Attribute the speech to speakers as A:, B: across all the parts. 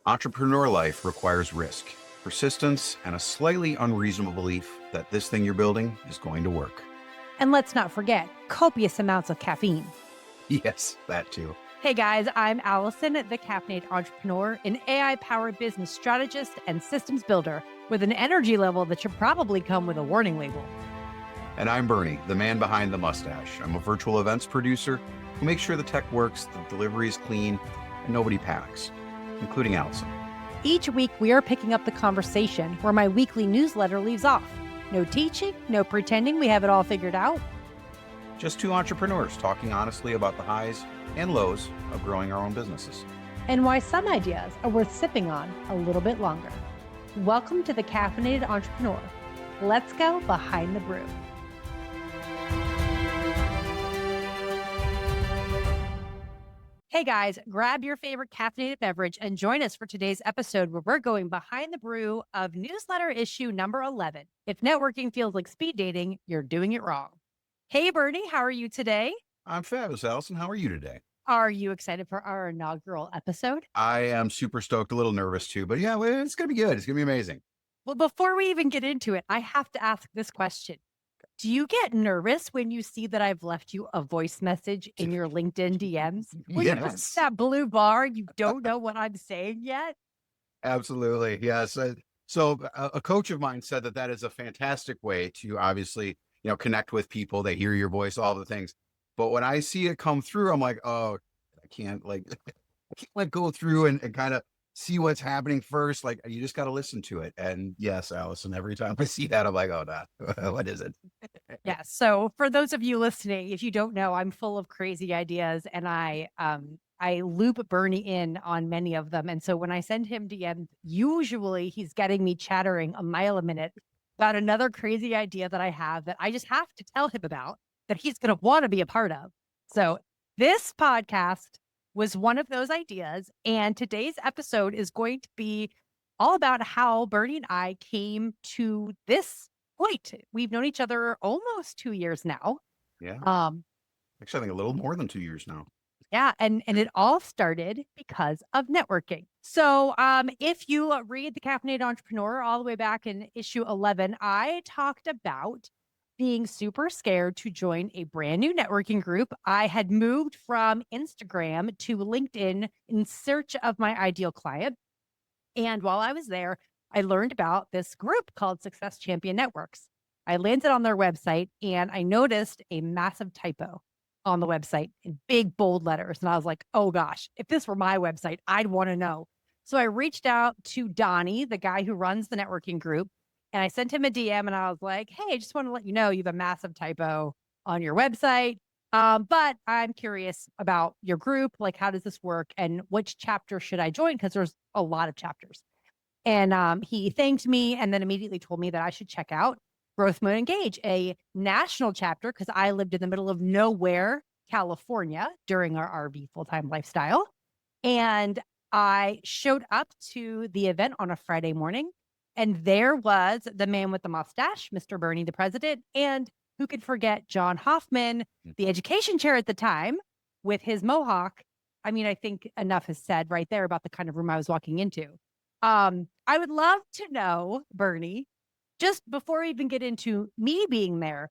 A: Entrepreneur life requires risk, persistence, and a slightly unreasonable belief that this thing you're building is going to work.
B: And let's not forget copious amounts of caffeine.
A: Yes, that too.
B: Hey guys, I'm Alison, the Caffeinated Entrepreneur, an AI-powered business strategist and systems builder with an energy level that should probably come with a warning label.
A: And I'm Bernie, the man behind the mustache. I'm a virtual events producer who makes sure the tech works, the delivery is clean, and nobody panics, including Alison.
B: Each week, we are picking up the conversation where my weekly newsletter leaves off. No teaching, no pretending we have it all figured out.
A: Just two entrepreneurs talking honestly about the highs and lows of growing our own businesses.
B: And why some ideas are worth sipping on a little bit longer. Welcome to the Caffeinated Entrepreneur. Let's go behind the brew. Hey guys, grab your favorite caffeinated beverage and join us for today's episode where we're going behind the brew of newsletter issue number 11. If networking feels like speed dating, you're doing it wrong. Hey Bernie, how are you today?
A: I'm fabulous, Alison. How are you today?
B: Are you excited for our inaugural episode?
A: I am super stoked, a little nervous too, but yeah, it's going to be good. It's going to be amazing.
B: Well, before we even get into it, I have to ask this question. Do you get nervous when you see that I've left you a voice message in your LinkedIn DMs? When you press that blue bar, you don't know what I'm saying yet?
A: Absolutely. Yes. So a coach of mine said that is a fantastic way to obviously, connect with people. They hear your voice, all the things. But when I see it come through, I'm like, oh, I can't go through and kind of see what's happening first. Like, you just got to listen to it. And yes, Allison, every time I see that, I'm like, oh, no, what is it?
B: Yeah. So for those of you listening, if you don't know, I'm full of crazy ideas and I loop Bernie in on many of them. And so when I send him DMs, usually he's getting me chattering a mile a minute about another crazy idea that I have that I just have to tell him about that he's going to want to be a part of. So this podcast was one of those ideas. And today's episode is going to be all about how Bernie and I came to this point. We've known each other almost 2 years now.
A: Yeah. Actually, I think a little more than 2 years now.
B: Yeah. And it all started because of networking. So if you read The Caffeinated Entrepreneur all the way back in issue 11, I talked about being super scared to join a brand new networking group. I had moved from Instagram to LinkedIn in search of my ideal client. And while I was there, I learned about this group called Success Champion Networks. I landed on their website and I noticed a massive typo on the website in big, bold letters. And I was like, oh gosh, if this were my website, I'd want to know. So I reached out to Donnie, the guy who runs the networking group, and I sent him a DM and I was like, hey, I just want to let you know you have a massive typo on your website. But I'm curious about your group. Like, how does this work? And which chapter should I join? Because there's a lot of chapters. And he thanked me and then immediately told me that I should check out Growth Mode Engage, a national chapter, because I lived in the middle of nowhere, California, during our RV full-time lifestyle. And I showed up to the event on a Friday morning, and there was the man with the mustache, Mr. Bernie, the president, and who could forget John Hoffman, the education chair at the time, with his mohawk. I mean, I think enough is said right there about the kind of room I was walking into. I would love to know, Bernie, just before we even get into me being there,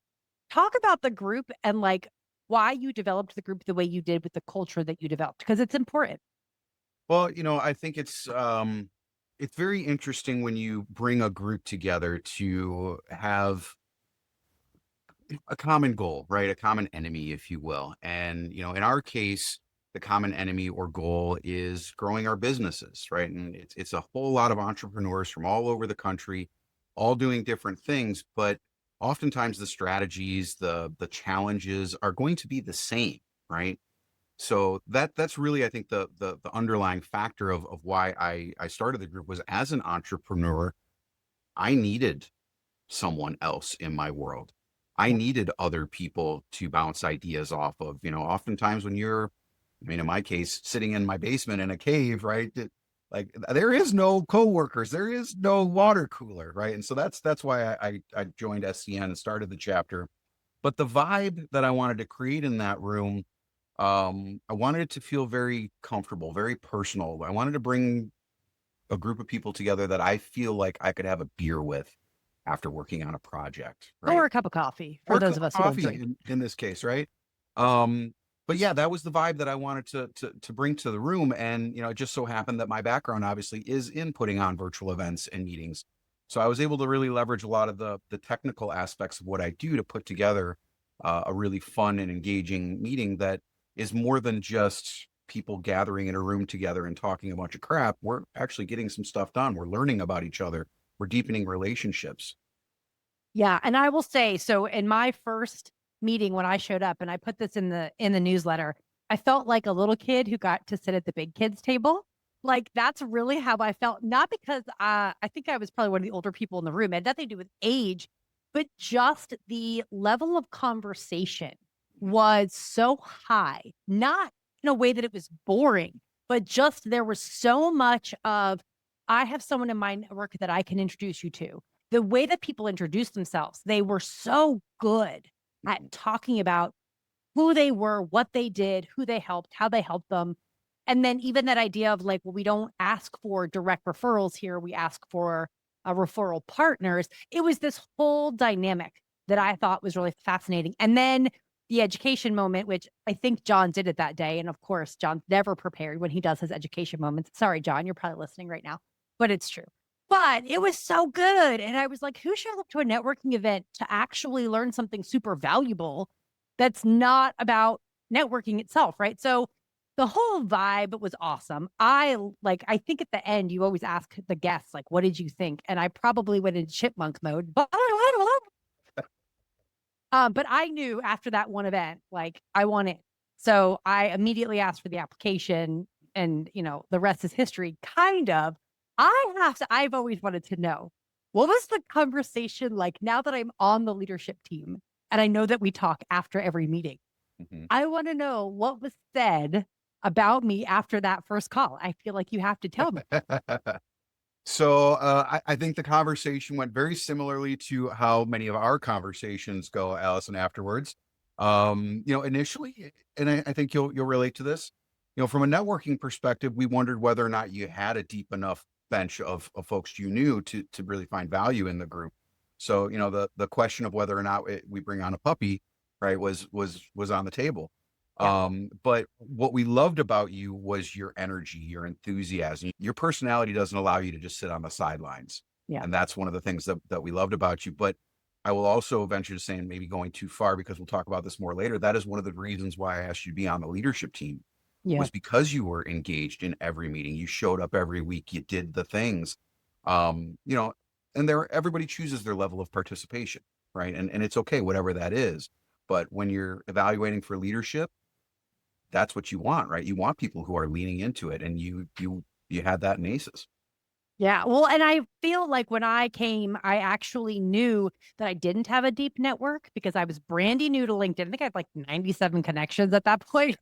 B: talk about the group and like why you developed the group the way you did with the culture that you developed, because it's important.
A: Well, I think it's very interesting when you bring a group together to have a common goal, right? A common enemy, if you will. And, in our case, the common enemy or goal is growing our businesses, right? And it's a whole lot of entrepreneurs from all over the country, all doing different things, but oftentimes the strategies, the challenges are going to be the same, right? So that's really, I think, the underlying factor of why I started the group was, as an entrepreneur, I needed someone else in my world. I needed other people to bounce ideas off of. Oftentimes when you're, in my case, sitting in my basement in a cave, right? Like, there is no coworkers, there is no water cooler, right? And so that's why I joined SCN and started the chapter. But the vibe that I wanted to create in that room, I wanted it to feel very comfortable, very personal. I wanted to bring a group of people together that I feel like I could have a beer with after working on a project,
B: Or
A: right?
B: a cup of coffee for
A: Or a
B: those
A: cup
B: of
A: of
B: us who don't
A: coffee
B: drink.
A: in this case, right? Um, but yeah, that was the vibe that I wanted to bring to the room. And it just so happened that my background obviously is in putting on virtual events and meetings. So I was able to really leverage a lot of the technical aspects of what I do to put together a really fun and engaging meeting that is more than just people gathering in a room together and talking a bunch of crap. We're actually getting some stuff done. We're learning about each other. We're deepening relationships.
B: Yeah, and I will say, so in my first meeting when I showed up, and I put this in the newsletter, I felt like a little kid who got to sit at the big kids table. Like that's really how I felt. Not because I think I was probably one of the older people in the room. It had nothing to do with age, but just the level of conversation was so high. Not in a way that it was boring, but just there was so much of I have someone in my network that I can introduce you to. The way that people introduced themselves, they were so good at talking about who they were, what they did, who they helped, how they helped them. And then even that idea of like, well, we don't ask for direct referrals here, we ask for referral partners. It was this whole dynamic that I thought was really fascinating. And then the education moment, which I think John did it that day. And of course, John's never prepared when he does his education moments. Sorry, John, you're probably listening right now, but it's true. But it was so good. And I was like, who shows up to a networking event to actually learn something super valuable that's not about networking itself, right? So the whole vibe was awesome. I think at the end, you always ask the guests, like, what did you think? And I probably went in chipmunk mode, but I knew after that one event, like I want it. So I immediately asked for the application and, the rest is history, kind of. I've always wanted to know what was the conversation like now that I'm on the leadership team and I know that we talk after every meeting.
A: Mhm.
B: I want to know what was said about me after that first call. I feel like you have to tell me.
A: So I think the conversation went very similarly to how many of our conversations go, Allison, afterwards. Initially, and I think you'll relate to this. From a networking perspective, we wondered whether or not you had a deep enough bench of folks you knew to really find value in the group. So, the question of whether or not we bring on a puppy, right, was on the table.
B: Yeah.
A: But what we loved about you was your energy, your enthusiasm. Your personality doesn't allow you to just sit on the sidelines.
B: Yeah.
A: And that's one of the things that we loved about you. But I will also venture to say, and maybe going too far because we'll talk about this more later, that is one of the reasons why I asked you to be on the leadership team
B: Yeah.
A: was because you were engaged in every meeting. You showed up every week, you did the things. And everybody chooses their level of participation, right? And it's okay, whatever that is. But when you're evaluating for leadership, that's what you want, right? You want people who are leaning into it, and you had that in ACEs.
B: Yeah. Well, and I feel like when I came, I actually knew that I didn't have a deep network because I was brandy new to LinkedIn. I think I had like 97 connections at that point.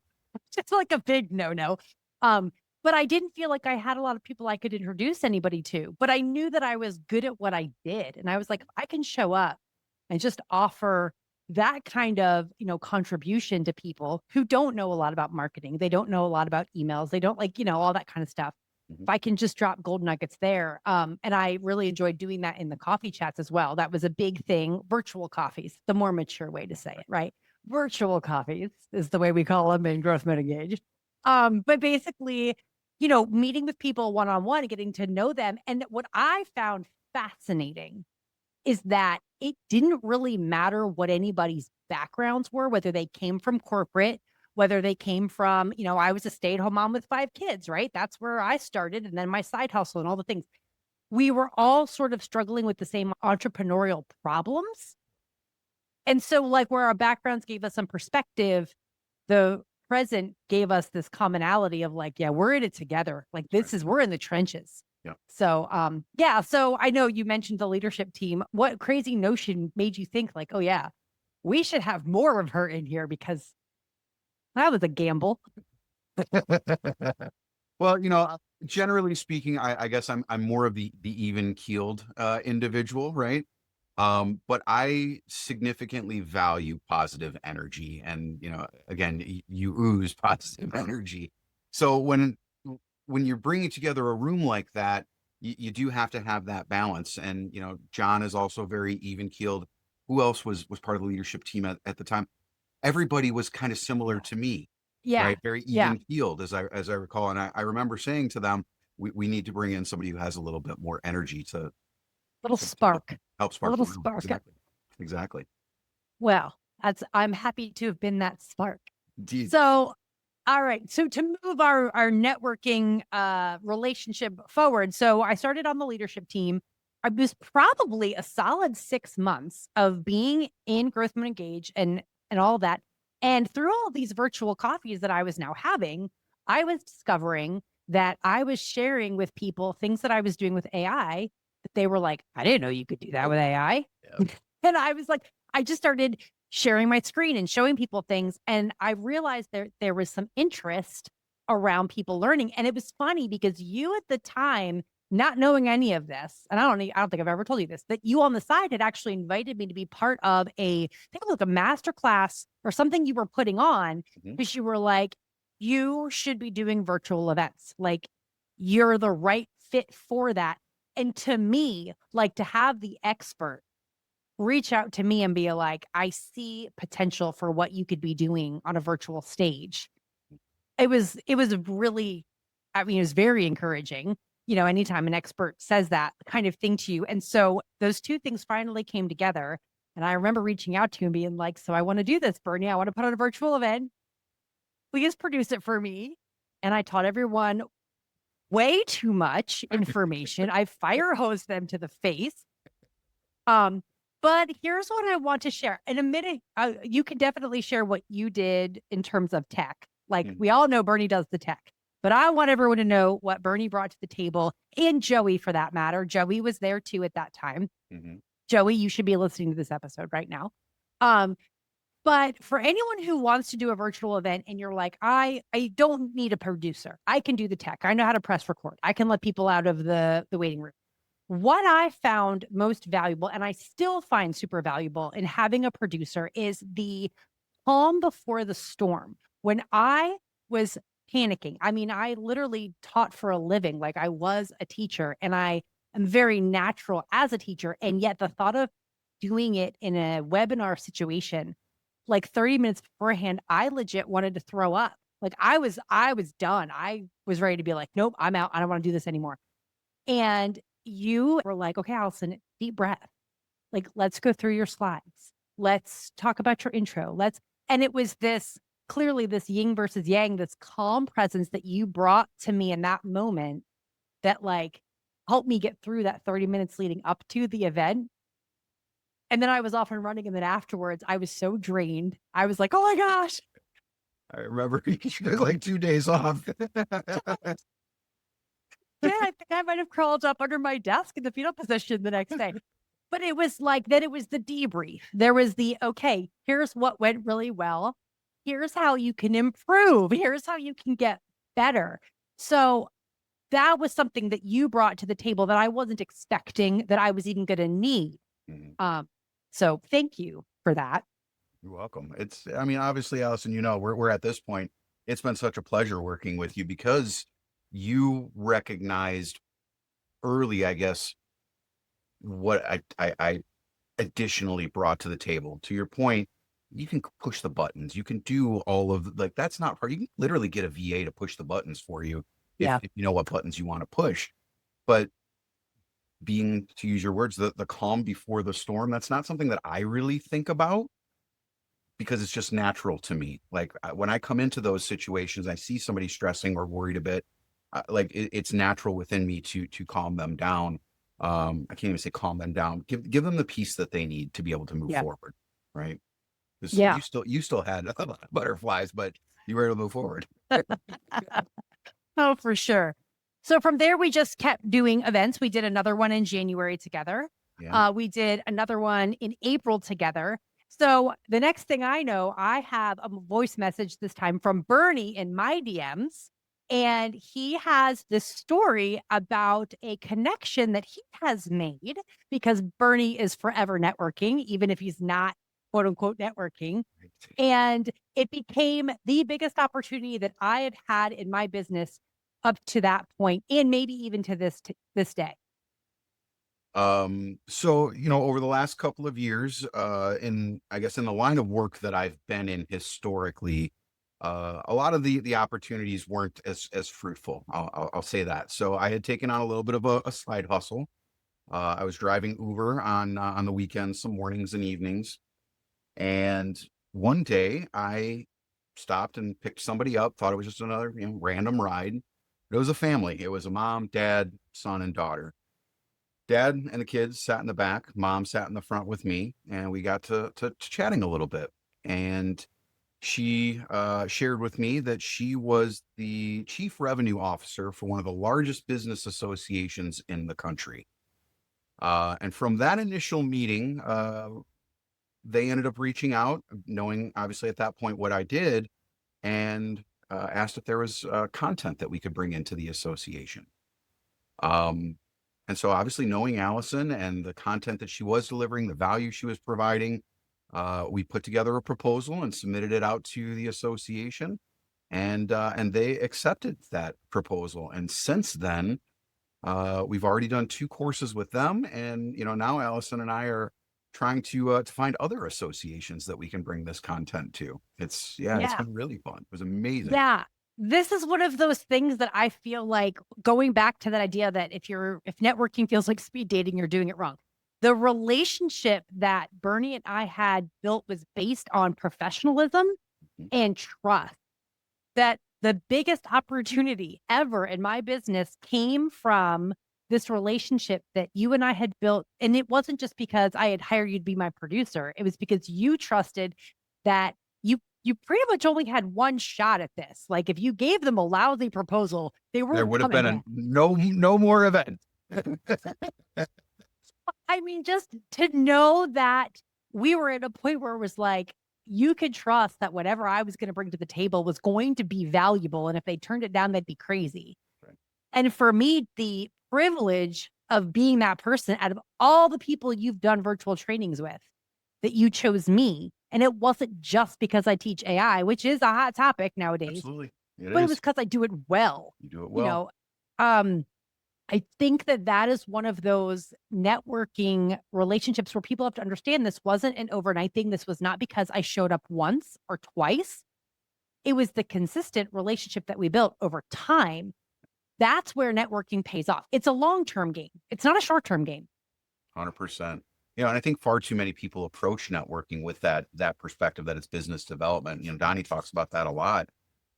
B: Just like a big no-no. Um, but I didn't feel like I had a lot of people I could introduce anybody to. But I knew that I was good at what I did. And I was like, if I can show up and just offer that kind of, contribution to people who don't know a lot about marketing. They don't know a lot about emails. They don't like, all that kind of stuff.
A: Mhm.
B: If I can just drop gold nuggets there. And I really enjoyed doing that in the coffee chats as well. That was a big thing. Virtual coffees, the more mature way to say it, right? Virtual coffees is the way we call them in Growth Meta Gauge. But basically, meeting with people one on one, getting to know them. And what I found fascinating is that it didn't really matter what anybody's backgrounds were, whether they came from corporate, whether they came from, I was a stay-at-home mom with 5 kids, right? That's where I started. And then my side hustle and all the things. We were all sort of struggling with the same entrepreneurial problems. And so, like, where our backgrounds gave us some perspective, the present gave us this commonality of like, yeah, we're in it together. Like,
A: Right.
B: we're in the trenches.
A: Yeah.
B: So, yeah. So I know you mentioned the leadership team. What crazy notion made you think like, oh yeah, we should have more of her in here because that was a gamble.
A: Well, generally speaking, I guess I'm more of the even keeled individual, right? But I significantly value positive energy, and again, you ooze positive energy. So when you're bringing together a room like that, you do have to have that balance. And, John is also very even keeled. Who else was part of the leadership team at the time? Everybody was kind of similar to me,
B: Yeah.
A: right? Very
B: Yeah.
A: even keeled, as I recall. And I remember saying to them, we need to bring in somebody who has a little bit more energy to
B: Little
A: to help,
B: spark,
A: help
B: a
A: spark the
B: little
A: room.
B: spark.
A: Exactly.
B: Well, I'm happy to have been that spark.
A: Indeed.
B: So, all right. So to move our networking relationship forward, so I started on the leadership team. I was probably a solid 6 months of being in Growth Moon Engage and all that. And through all these virtual coffees that I was now having, I was discovering that I was sharing with people things that I was doing with AI that they were like, I didn't know you could do that with AI.
A: Yep.
B: And I was like, I just started sharing my screen and showing people things. And I realized there was some interest around people learning. And it was funny because you at the time, not knowing any of this, and I don't think I've ever told you this, that you on the side had actually invited me to be part of I think it was like a master class or something you were putting on,
A: Mhm.
B: because you were like, you should be doing virtual events. Like, you're the right fit for that. And to me, like, to have the expert reach out to me and be like, I see potential for what you could be doing on a virtual stage. It was really, I mean, it was very encouraging. Anytime an expert says that kind of thing to you. And so those two things finally came together. And I remember reaching out to you and being like, so I want to do this, Bernie. I want to put on a virtual event. Please produce it for me. And I taught everyone way too much information. I fire hosed them to the face. Um, but here's what I want to share. In a minute, you can definitely share what you did in terms of tech. Like,
A: Mhm.
B: we all know Bernie does the tech, but I want everyone to know what Bernie brought to the table, and Joey for that matter. Joey was there too at that time.
A: Mhm.
B: Joey, you should be listening to this episode right now. Um, but for anyone who wants to do a virtual event and you're like, I don't need a producer. I can do the tech. I know how to press record. I can let people out of the waiting room. What I found most valuable, and I still find super valuable in having a producer, is the calm before the storm. When I was panicking, I mean, I literally taught for a living. Like, I was a teacher and I am very natural as a teacher. And yet the thought of doing it in a webinar situation, like 30 minutes beforehand, I legit wanted to throw up. Like, I was done. I was ready to be like, nope, I'm out. I don't want to do this anymore. And you were like, okay, Alison, deep breath. Like, let's go through your slides. Let's talk about your intro. And it was clearly this yin versus yang, this calm presence that you brought to me in that moment that, like, helped me get through that 30 minutes leading up to the event. And then I was off and running. And then afterwards, I was so drained. I was like, oh my gosh.
A: I remember you took like 2 days off.
B: Yeah, I think I might have crawled up under my desk in the fetal position the next day. But it was like, then it was the debrief. There was okay, here's what went really well. Here's how you can improve. Here's how you can get better. So that was something that you brought to the table that I wasn't expecting that I was even going to need.
A: Mhm.
B: So thank you for that.
A: You're welcome. I mean, obviously, Allison, we're at this point. It's been such a pleasure working with you because you recognized early, I guess, what I additionally brought to the table. To your point, you can push the buttons. You can do all of like that's not hard. You can literally get a VA to push the buttons for you
B: Yeah.
A: if you know what buttons you want to push. But being, to use your words, the calm before the storm, that's not something that I really think about because it's just natural to me. Like when I come into those situations, I see somebody stressing or worried a bit. Like it's natural within me to calm them down. I can't even say calm them down. Give them the peace that they need to be able to move
B: Yeah.
A: forward, right? Because
B: Yeah.
A: you still had a lot of butterflies, but you were able to move forward.
B: Oh, for sure. So from there, we just kept doing events. We did another one in January together.
A: Yeah.
B: We did another one in April together. So the next thing I know, I have a voice message this time from Bernie in my DMs. And he has this story about a connection that he has made because Bernie is forever networking, even if he's not quote unquote networking. And it became the biggest opportunity that I had had in my business up to that point, and maybe even to this day?
A: So, over the last couple of years, I guess in the line of work that I've been in historically, a lot of the opportunities weren't as fruitful. I'll say that. So I had taken on a little bit of a side hustle. I was driving Uber on the weekends, some mornings and evenings. And one day I stopped and picked somebody up, thought it was just another, random ride. It was a family. It was a mom, dad, son, and daughter. Dad and the kids sat in the back. Mom sat in the front with me, and we got to chatting a little bit. And she shared with me that she was the chief revenue officer for one of the largest business associations in the country. And from that initial meeting, they ended up reaching out, knowing obviously at that point what I did, and asked if there was content that we could bring into the association. Um, and so obviously knowing Allison and the content that she was delivering, the value she was providing, we put together a proposal and submitted it out to the association, and they accepted that proposal. And since then, we've already done 2 courses with them, and now Allison and I are trying to find other associations that we can bring this content to. It's
B: Yeah.
A: been really fun. It was amazing.
B: Yeah. This is one of those things that I feel like, going back to that idea that if networking feels like speed dating, you're doing it wrong. The relationship that Bernie and I had built was based on professionalism
A: Mhm.
B: and trust. That the biggest opportunity ever in my business came from this relationship that you and I had built. And it wasn't just because I had hired you to be my producer. It was because you trusted that you pretty much only had one shot at this. Like, if you gave them a lousy proposal, they
A: There
B: weren't
A: would have
B: coming
A: been
B: back.
A: no more event.
B: I mean, just to know that we were at a point where it was like, you could trust that whatever I was going to bring to the table was going to be valuable. And if they turned it down, they'd be crazy.
A: Right.
B: And for me, the privilege of being that person out of all the people you've done virtual trainings with, that you chose me. And it wasn't just because I teach AI, which is a hot topic nowadays,
A: Absolutely. It
B: but it was
A: is.
B: because I do it well.
A: You do it
B: You
A: well.
B: know, um, I think that that is one of those networking relationships where people have to understand this wasn't an overnight thing. This was not because I showed up once or twice. It was the consistent relationship that we built over time. That's where networking pays off. It's a long-term game. It's not a short-term game.
A: 100%. And I think far too many people approach networking with that perspective that it's business development. Donnie talks about that a lot.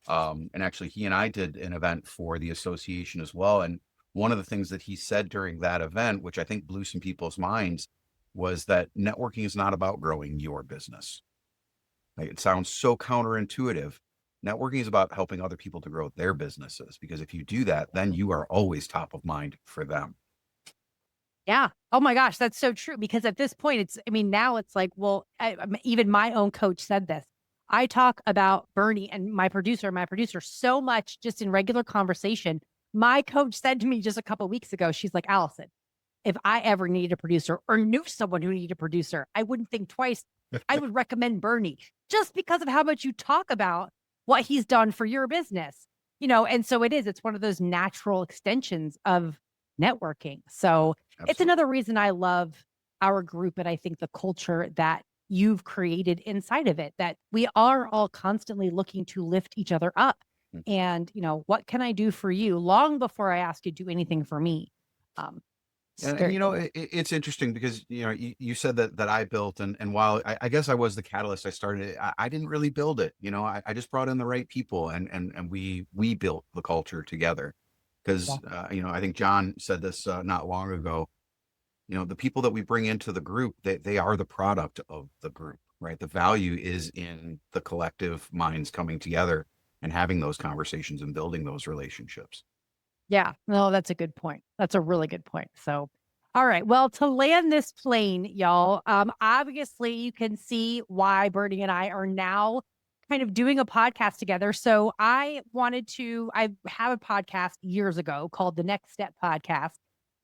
A: And actually, he and I did an event for the association as well. And one of the things that he said during that event, which I think blew some people's minds, was that networking is not about growing your business. Like, it sounds so counterintuitive. Networking is about helping other people to grow their businesses, because if you do that, then you are always top of mind for them.
B: Yeah. Oh my gosh, that's so true. Because at this point, now it's like, well, even my own coach said this. I talk about Bernie and my producer so much just in regular conversation. My coach said to me just a couple of weeks ago, she's like, Allison, if I ever needed a producer or knew someone who needed a producer, I wouldn't think twice. I would recommend Bernie just because of how much you talk about what he's done for your business. And so it's one of those natural extensions of networking. So it's
A: Absolutely.
B: another reason I love our group. And I think the culture that you've created inside of it, that we are all constantly looking to lift each other up.
A: Mm.
B: And, what can I do for you long before I ask you to do anything for me? It's
A: And
B: very cool.
A: it's interesting because you said that I built, and while I guess I was the catalyst, I started it. I didn't really build it. I just brought in the right people, and we built the culture together.
B: Yeah.
A: Because I think John said this not long ago. The people that we bring into the group, they are the product of the group, right? The value is in the collective minds coming together and having those conversations and building those relationships.
B: Yeah. No, that's a good point. That's a really good point. So, all right. Well, to land this plane, y'all, obviously you can see why Bernie and I are now kind of doing a podcast together. So I have a podcast years ago called the Next Step Podcast.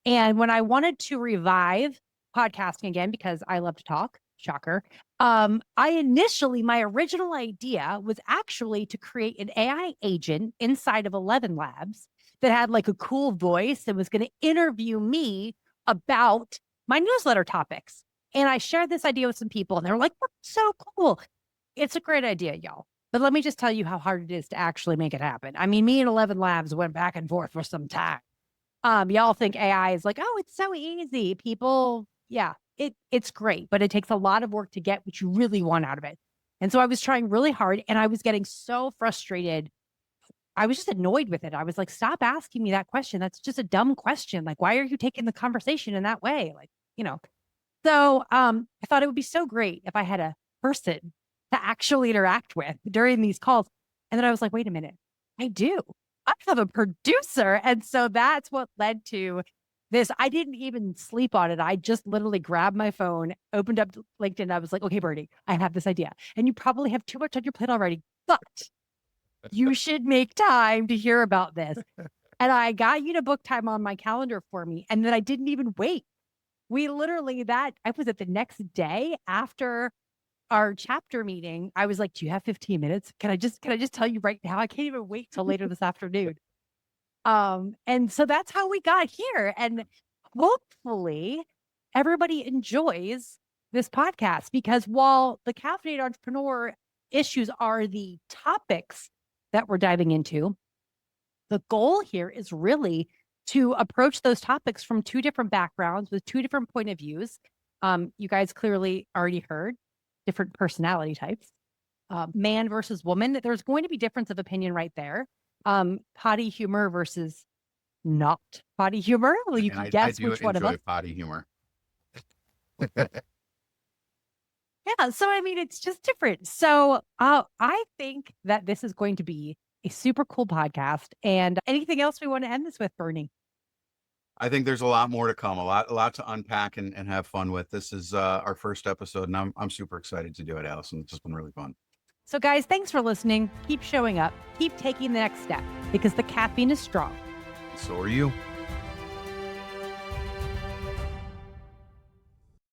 B: And when I wanted to revive podcasting again, because I love to talk, shocker, my original idea was actually to create an AI agent inside of 11 Labs that had like a cool voice and was going to interview me about my newsletter topics. And I shared this idea with some people and they were like, that's so cool. It's a great idea, y'all. But let me just tell you how hard it is to actually make it happen. I mean, me and 11 Labs went back and forth for some time. Y'all think AI is like, oh, it's so easy. People, yeah, it's great, but it takes a lot of work to get what you really want out of it. And so I was trying really hard and I was getting so frustrated. I was just annoyed with it. I was like, stop asking me that question. That's just a dumb question. Like, why are you taking the conversation in that way? Like, you know. So I thought it would be so great if I had a person to actually interact with during these calls. And then I was like, wait a minute, I do. I have a producer. And so that's what led to this. I didn't even sleep on it. I just literally grabbed my phone, opened up LinkedIn. I was like, okay, Bernie, I have this idea. And you probably have too much on your plate already, but you should make time to hear about this. And I got you to book time on my calendar for me. And then I didn't even wait. We literally I was at the next day after our chapter meeting. I was like, do you have 15 minutes? Can I just tell you right now? I can't even wait till later this afternoon. And so that's how we got here. And hopefully everybody enjoys this podcast, because while the Caffeinated Entrepreneur issues are the topics that we're diving into, the goal here is really to approach those topics from two different backgrounds with two different point of views. You guys clearly already heard different personality types, man versus woman. There's going to be difference of opinion right there. Potty humor versus not potty humor. Well, you can guess which one of us.
A: I do enjoy potty humor.
B: Yeah. So, I mean, it's just different. So I think that this is going to be a super cool podcast. And anything else we want to end this with, Bernie?
A: I think there's a lot more to come, a lot to unpack and have fun with. This is our first episode, and I'm super excited to do it, Alison. It's just been really fun.
B: So guys, thanks for listening. Keep showing up, keep taking the next step, because the caffeine is strong.
A: So are you.